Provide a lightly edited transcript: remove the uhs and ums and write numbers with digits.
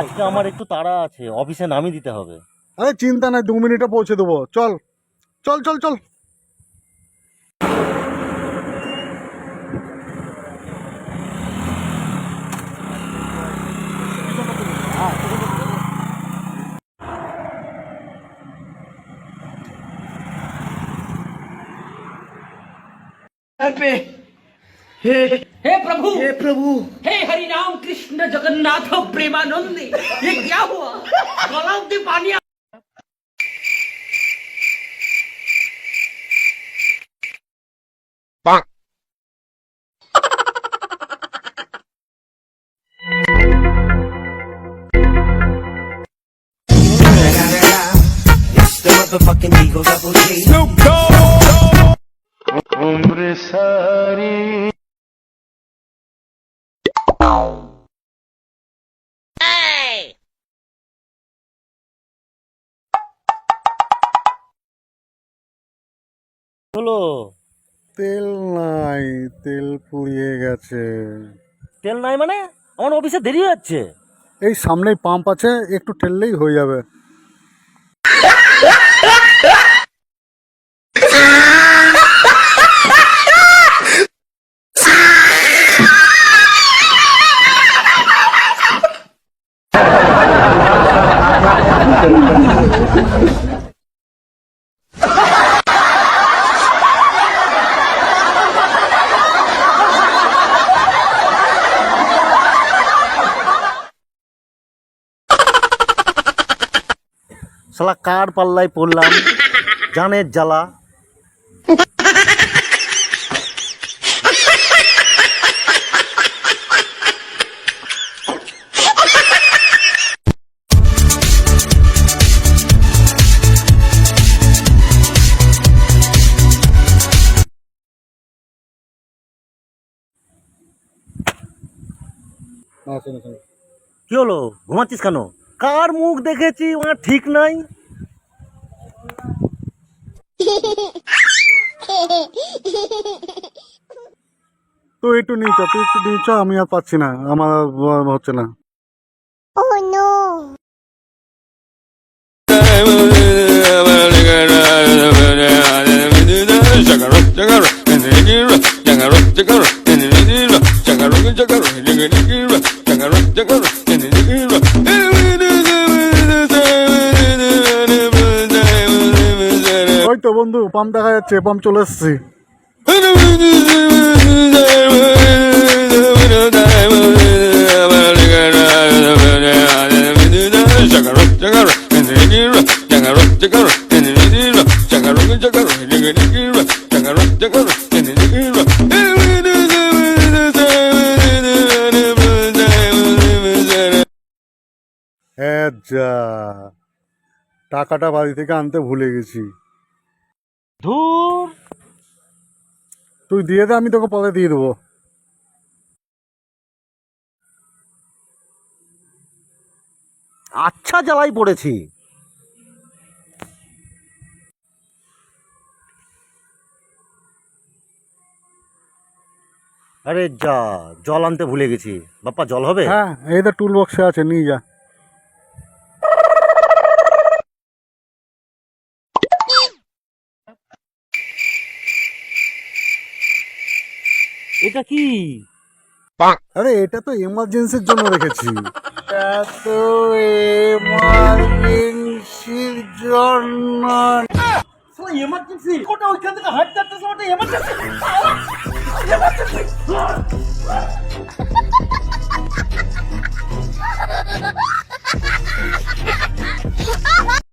আজকে আমার একটু তাড়া আছে, অফিসে নামিয়ে দিতে হবে। আরে চিন্তা নাই, 2 মিনিটে পৌঁছে দেবো। চল চল চল চল। हे प्रभु हे हरि राम कृष्ण जगन्नाथ प्रेमानंद, ये क्या हुआ? गला में पानी It's the motherfucking Eagle Double G. হলো তেল নাই, তেল ফুরিয়ে গেছে। তেল নাই মানে? আমার অফিসে দেরি হয়ে যাচ্ছে। এই সামনেই পাম্প আছে, একটু ঠেললেই হয়ে যাবে। শালা কার পাল্লায় পড়লাম, জানের জ্বালা। কি হলো, ঘুমাচ্ছিস কেন? কার মুখ দেখেছি ওনার ঠিক নাই। তো একটু নিয়ে চ, তুই একটু নিয়ে চ, আমি আর পাচ্ছি না, আমার হচ্ছে না। ওই তো বন্ধু, পাম্প দেখা যাচ্ছে, পাম্প চলে এসছি। যা, টাকাটা বাড়ি থেকে আনতে ভুলে গেছি। ধুর, তুই দিয়ে দে, আমি তোকে পরে দিয়ে দেবো। আচ্ছা জ্বালাই পড়েছি। আরে যা, জল আনতে ভুলে গেছি। বাপ্পা জল হবে? হ্যাঁ, এই তো টুল বক্সে আছে, নিয়ে যা। এটা কি? আরে এটা তো এমার্জেন্সির জন্য রেখেছি। এত এমার্জেন্সির জন্য। এমার্জেন্সি কোটা? ওইখান থেকে হাঁটতে হাঁটতে এমার্জেন্সি।